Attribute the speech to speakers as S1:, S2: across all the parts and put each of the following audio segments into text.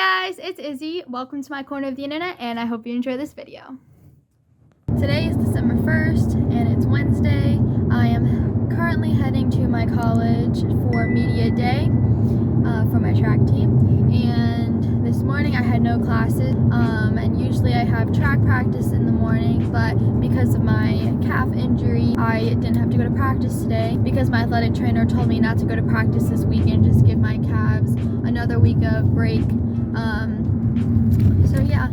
S1: guys, it's Izzy. Welcome to my corner of the internet, and I hope you enjoy this video. Today is December 1st, and it's Wednesday. I am currently heading to my college for media day for my track team. And this morning I had no classes, and usually I have track practice in the morning, but because of my calf injury, I didn't have to go to practice today because my athletic trainer told me not to go to practice this weekend, just give my calves another week of break. So yeah,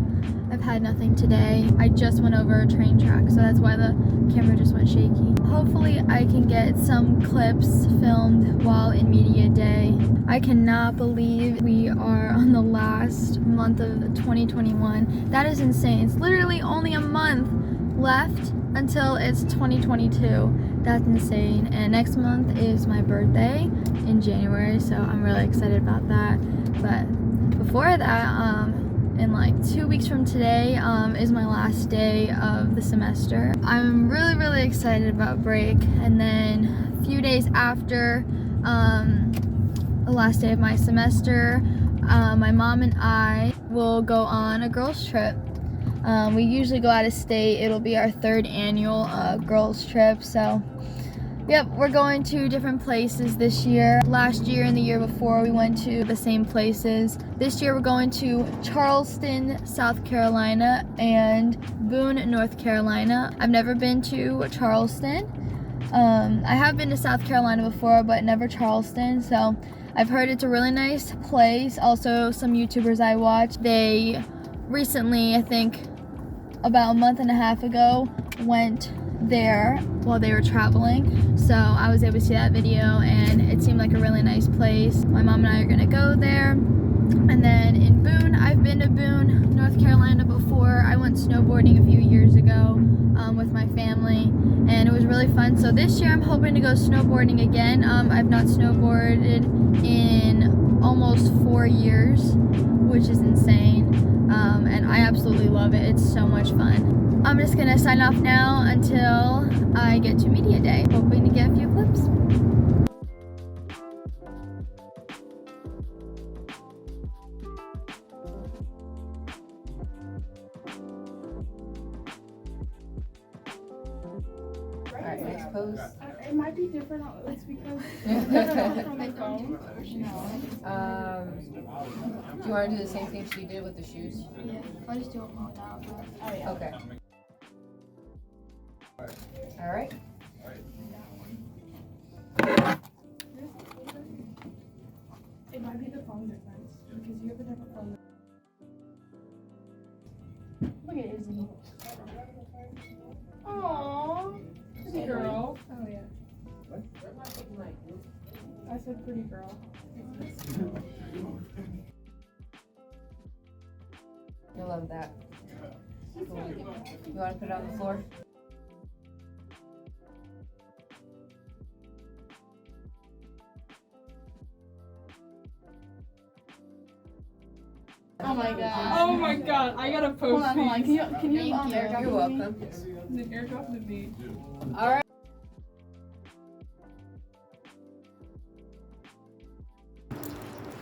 S1: I've had nothing today. I just went over a train track, so that's why the camera just went shaky. Hopefully I can get some clips filmed while in media day. I cannot believe we are on the last month of 2021. That is insane. It's literally only a month left until it's 2022. That's insane. And next month is my birthday in January, so I'm really excited about that. But before that, in like 2 weeks from today is my last day of the semester. I'm really excited about break, and then a few days after the last day of my semester, my mom and I will go on a girls trip. We usually go out of state. It'll be our third annual girls trip, so yep, we're going to different places this year. Last year and the year before, we went to the same places. This year, we're going to Charleston, South Carolina, and Boone, North Carolina. I've never been to Charleston. I have been to South Carolina before, but never Charleston, so I've heard it's a really nice place. Also, some YouTubers I watch, they recently, I think about a month and a half ago, went there while they were traveling, so I was able to see that video and it seemed like a really nice place. My mom and I are gonna go there. And then in Boone, I've been to Boone, North Carolina before. I went snowboarding a few years ago with my family, and it was really fun. So this year I'm hoping to go snowboarding again. I've not snowboarded in almost 4 years, which is insane, and I absolutely love it. It's so much fun. I'm just gonna sign off now until I get to media day, hoping to get a few clips.
S2: Alright, next pose.
S3: It might be different. It's because from the phone.
S2: No. Do you want to do the same thing she did with the shoes?
S1: Yeah, I'll just do it all now.
S3: Oh yeah.
S2: Okay. Alright.
S3: It might be the phone difference because you have a different phone. Look at Izzy. Aww. Pretty girl. Oh yeah. What? I said pretty girl.
S2: You'll love that. Cool. You want to put it on the floor?
S3: Oh my god. Oh my god. I gotta post these. Hold on. Can you airdrop
S2: You're welcome.
S3: the airdrop to me?
S2: Alright.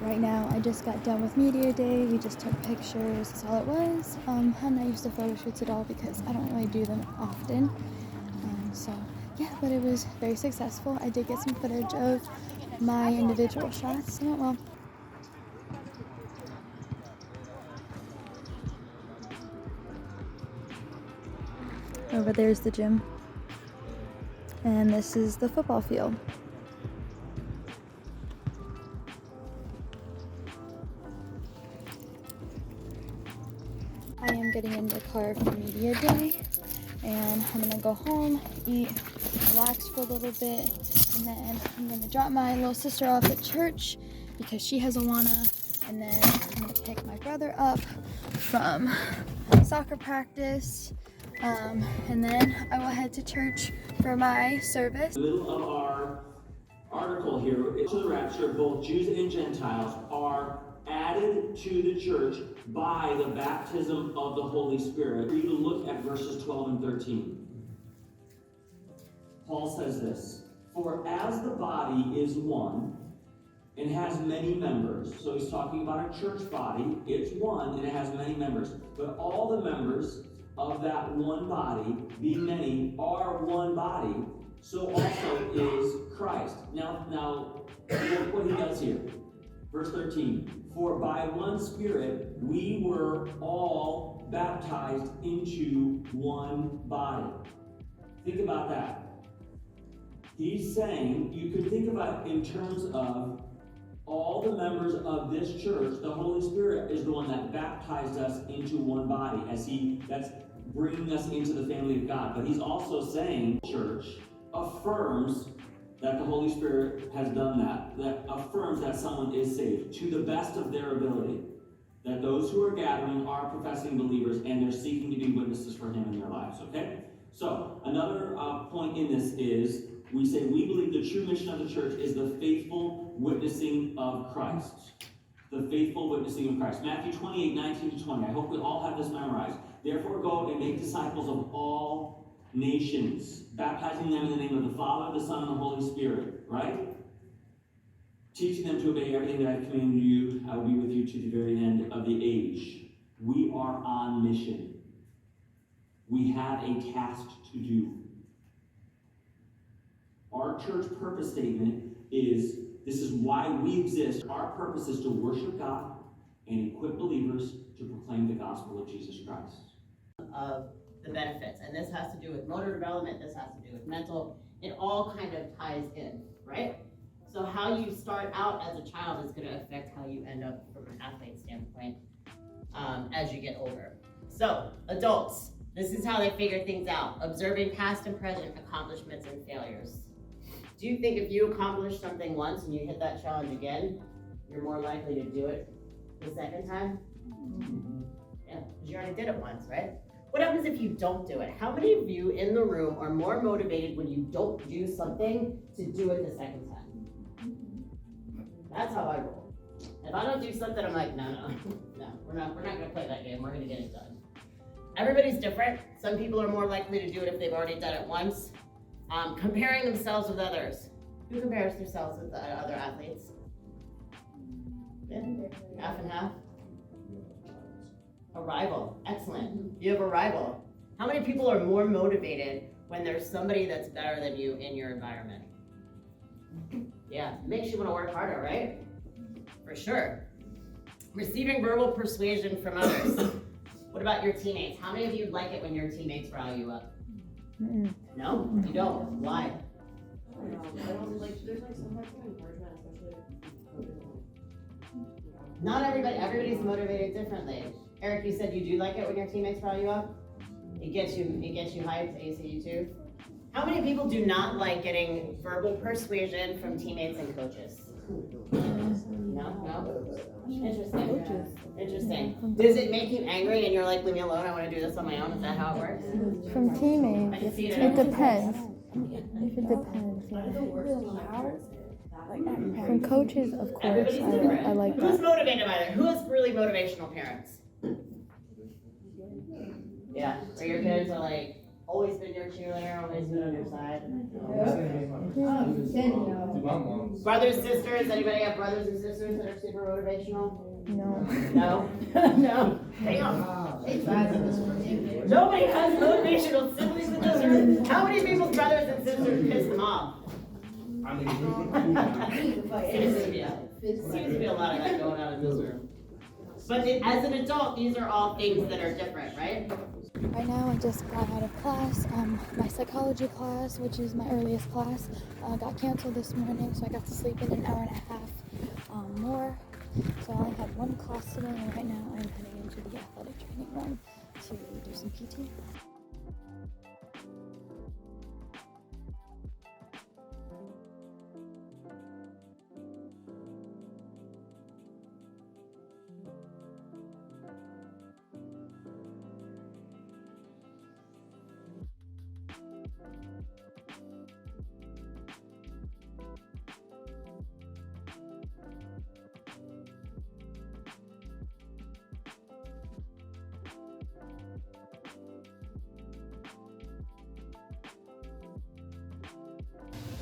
S1: Right now, I just got done with media day. We just took pictures. That's all it was. I'm not used to photo shoots at all because I don't really do them often. So yeah, but it was very successful. I did get some footage of my individual shots. It went well. Over there's the gym, and this is the football field. I am getting in the car for media day, and I'm gonna go home, eat, relax for a little bit, and then I'm gonna drop my little sister off at church because she has Awana, and then I'm gonna pick my brother up from soccer practice. And then I will head to church for my service.
S4: In the middle of our article here, to the rapture, both Jews and Gentiles are added to the church by the baptism of the Holy Spirit. For you to look at verses 12 and 13. Paul says this, "For as the body is one, and has many members. So he's talking about a church body. It's one and it has many members. But all the members of that one body, being many, are one body. So also is Christ. Now look what he does here. Verse 13. For by one Spirit we were all baptized into one body. Think about that. He's saying, you could think about it in terms of all the members of this church. The Holy Spirit is the one that baptized us into one body, that's bringing us into the family of God. But he's also saying, church affirms that the Holy Spirit has done that affirms that someone is saved to the best of their ability. That those who are gathering are professing believers and they're seeking to be witnesses for him in their lives, okay? So, another point in this is, we say we believe the true mission of the church is the faithful witnessing of Christ. The faithful witnessing of Christ. Matthew 28:19-20. I hope we all have this memorized. Therefore go and make disciples of all nations, baptizing them in the name of the Father, the Son, and the Holy Spirit, right? Teaching them to obey everything that I've commanded you. I will be with you to the very end of the age. We are on mission. We have a task to do. Our church purpose statement is, this is why we exist. Our purpose is to worship God and equip believers to proclaim the gospel of Jesus Christ.
S5: Of the benefits, and this has to do with motor development, this has to do with mental, it all kind of ties in, right? So how you start out as a child is going to affect how you end up from an athlete standpoint as you get older. So, adults, this is how they figure things out, observing past and present accomplishments and failures. Do you think if you accomplish something once and you hit that challenge again, you're more likely to do it the second time? Yeah, because you already did it once, right? What happens if you don't do it? How many of you in the room are more motivated when you don't do something to do it the second time? That's how I roll. If I don't do something, I'm like, no, we're not gonna play that game, we're gonna get it done. Everybody's different. Some people are more likely to do it if they've already done it once. Comparing themselves with others. Who compares themselves with other athletes? Yeah, half and half. A rival, excellent. You have a rival. How many people are more motivated when there's somebody that's better than you in your environment? Yeah, it makes you want to work harder, right? For sure. Receiving verbal persuasion from others. What about your teammates? How many of you like it when your teammates rile you up? No, you don't. Why?
S2: I don't like, there's like some types of encouragement, especially
S5: Not everybody's motivated differently. Eric, you said you do like it when your teammates rile you up? It gets you hyped, ACU too? How many people do not like getting verbal persuasion from teammates and coaches? No? Interesting. Does it make you angry and you're like, leave me alone, I want to do this on my own? Is that how it works?
S1: From teammates,
S5: I can see it.
S1: it depends. It depends. From coaches, of course,
S5: Everybody's different.
S1: I like
S5: Who's
S1: that.
S5: motivated by that? Who has really motivational parents? Yeah, where your parents are like, always been your cheerleader, always been on your side. Brothers, sisters, anybody have brothers and sisters that are super motivational?
S1: No.
S5: No? No? Damn. Nobody has motivational siblings in this room. How many people's brothers and sisters piss them off? Seems to be a lot of that going on in this room. But as an adult, these are all things that are different, right?
S1: Right now, I just got out of class. My psychology class, which is my earliest class, got canceled this morning, so I got to sleep in an hour and a half more. So I only had one class today, and right now I'm heading into the athletic training room to do some PT.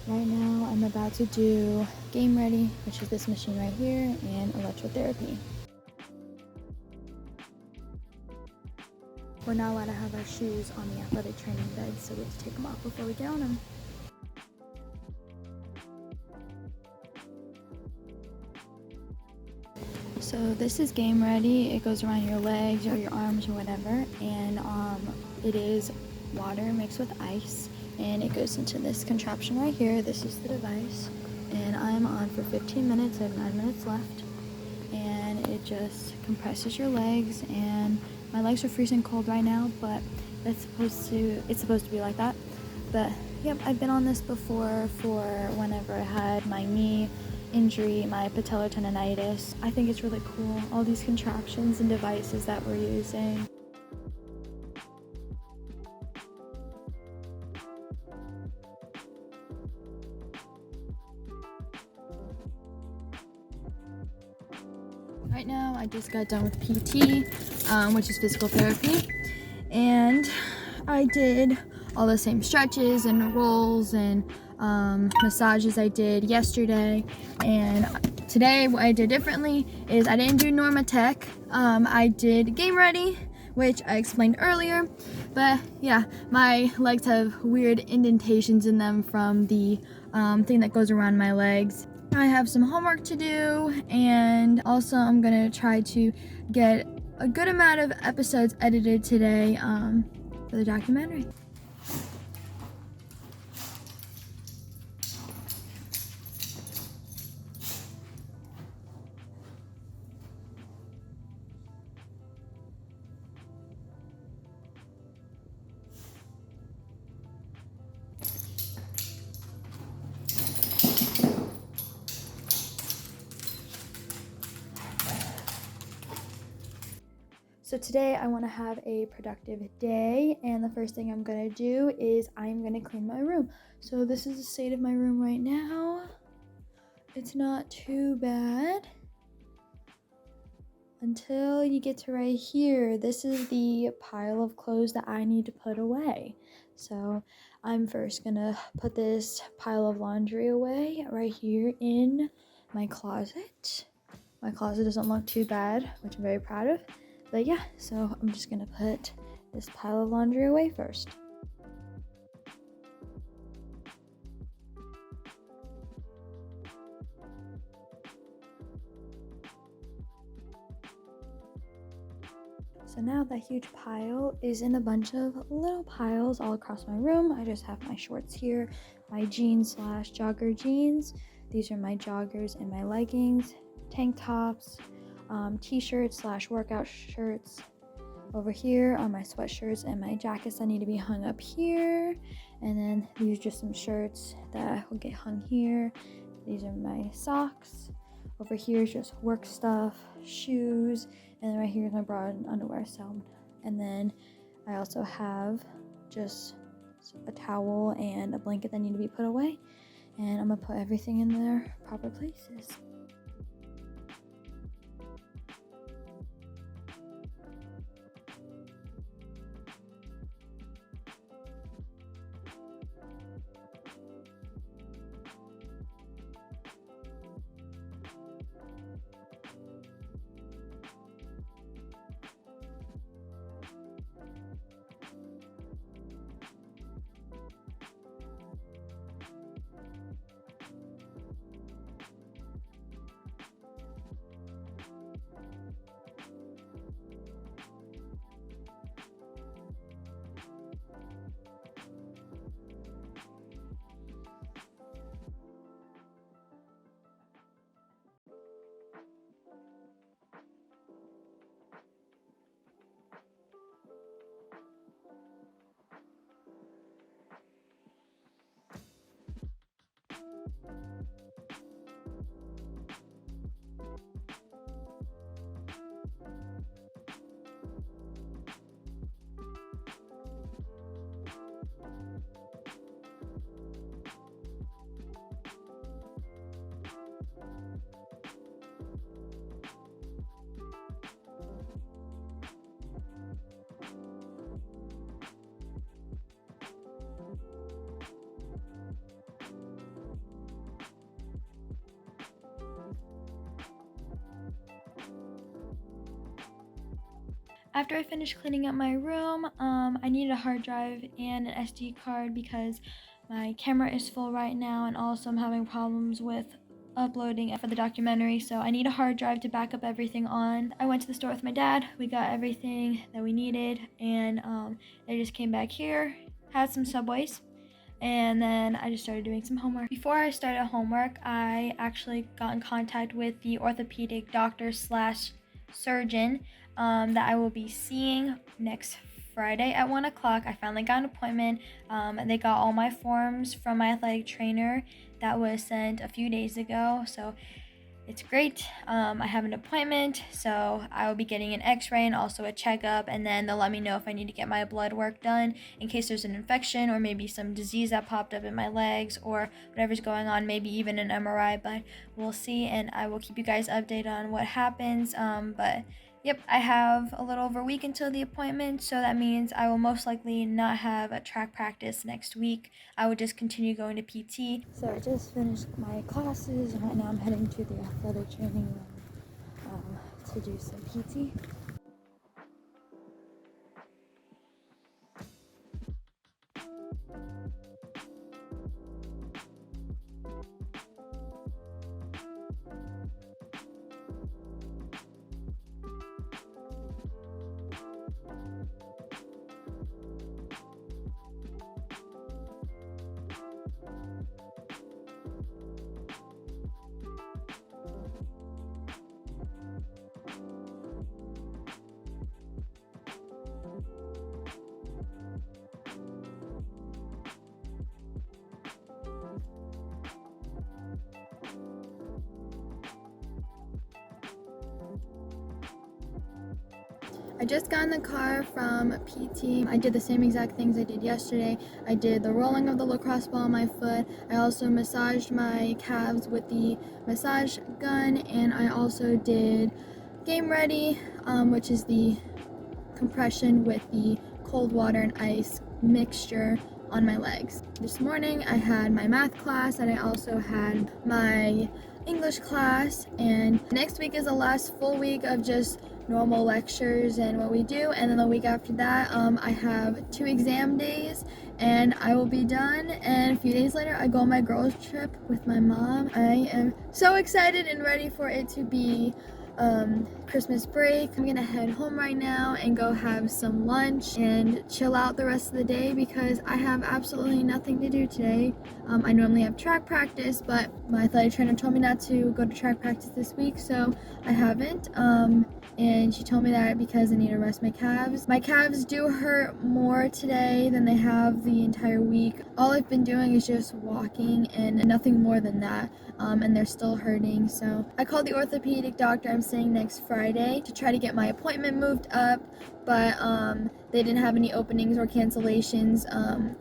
S1: Right now I'm about to do Game Ready, which is this machine right here, and electrotherapy. We're not allowed to have our shoes on the athletic training bed, so we have to take them off before we get on them. So this is Game Ready. It goes around your legs or your arms or whatever, and it is water mixed with ice, and it goes into this contraption right here. This is the device, and I'm on for 15 minutes. I have 9 minutes left, and it just compresses your legs, and my legs are freezing cold right now, but it's supposed to be like that. But yep, I've been on this before for whenever I had my knee injury, my patellar tendonitis. I think it's really cool, all these contraptions and devices that we're using. Right now, I just got done with PT, which is physical therapy, and I did all the same stretches and rolls and massages I did yesterday. And today, what I did differently is I didn't do Normatec. I did Game Ready, which I explained earlier. But yeah, my legs have weird indentations in them from the thing that goes around my legs. I have some homework to do, and also I'm gonna try to get a good amount of episodes edited today for the documentary. So today I want to have a productive day, and the first thing I'm going to do is I'm going to clean my room. So this is the state of my room right now. It's not too bad until you get to right here. This is the pile of clothes that I need to put away. So I'm first going to put this pile of laundry away right here in my closet. My closet doesn't look too bad, which I'm very proud of. But yeah, so I'm just gonna put this pile of laundry away first. So now that huge pile is in a bunch of little piles all across my room. I just have my shorts here, my jeans / jogger jeans. These are my joggers and my leggings, tank tops, t-shirts / workout shirts. Over here are my sweatshirts and my jackets that need to be hung up here. And then these are just some shirts that will get hung here. These are my socks. Over here is just work stuff, shoes, and then right here is my bra and underwear. So, and then I also have just a towel and a blanket that need to be put away. And I'm gonna put everything in their proper places. After I finished cleaning up my room, I needed a hard drive and an SD card because my camera is full right now, and also I'm having problems with uploading for the documentary, so I need a hard drive to back up everything on. I went to the store with my dad, we got everything that we needed, and I just came back here, had some Subways, and then I just started doing some homework. Before I started homework, I actually got in contact with the orthopedic doctor slash surgeon that I will be seeing next Friday at 1 o'clock. I finally got an appointment. They got all my forms from my athletic trainer that was sent a few days ago, so it's great. I have an appointment, so I will be getting an x-ray and also a checkup, and then they'll let me know if I need to get my blood work done in case there's an infection or maybe some disease that popped up in my legs or whatever's going on, maybe even an MRI, but we'll see, and I will keep you guys updated on what happens. But yep, I have a little over a week until the appointment, so that means I will most likely not have a track practice next week. I will just continue going to PT. So I just finished my classes, and right now I'm heading to the athletic training room to do some PT. I just got in the car from PT. I did the same exact things I did yesterday. I did the rolling of the lacrosse ball on my foot. I also massaged my calves with the massage gun, and I also did Game Ready, which is the compression with the cold water and ice mixture on my legs. This morning I had my math class, and I also had my English class, and next week is the last full week of just normal lectures and what we do, and then the week after that I have 2 exam days and I will be done, and a few days later I go on my girls trip with my mom. I am so excited and ready for it to be Christmas break. I'm gonna head home right now and go have some lunch and chill out the rest of the day because I have absolutely nothing to do today. I normally have track practice, but my athletic trainer told me not to go to track practice this week, so I haven't. And she told me that because I need to rest my calves. My calves do hurt more today than they have the entire week. All I've been doing is just walking and nothing more than that, and they're still hurting. So I called the orthopedic doctor I'm seeing next Friday to try to get my appointment moved up, but they didn't have any openings or cancellations.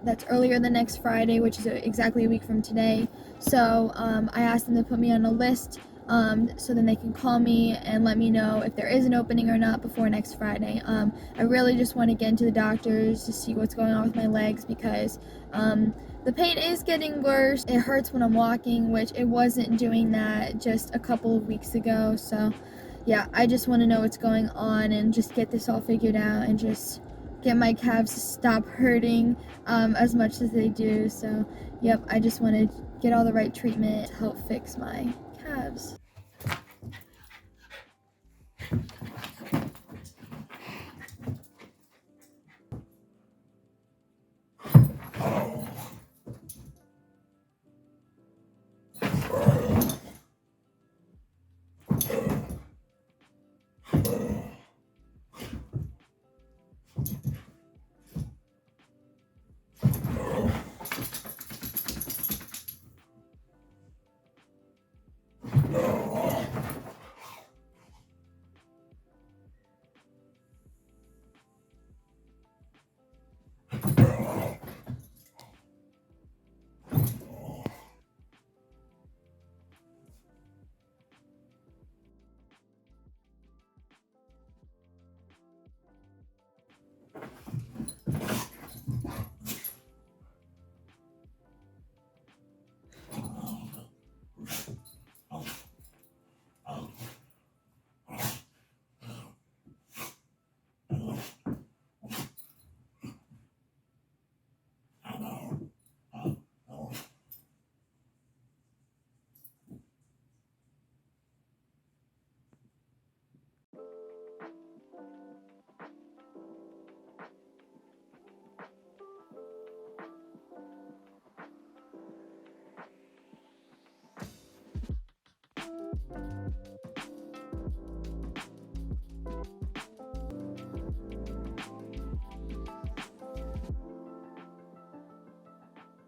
S1: That's earlier than next Friday, which is exactly a week from today. So I asked them to put me on a list so then they can call me and let me know if there is an opening or not before next Friday. I really just want to get into the doctors to see what's going on with my legs because the pain is getting worse. It hurts when I'm walking, which it wasn't doing that just a couple of weeks ago. So yeah, I just want to know what's going on and just get this all figured out and just get my calves to stop hurting as much as they do. So yep, I just want to get all the right treatment to help fix my calves.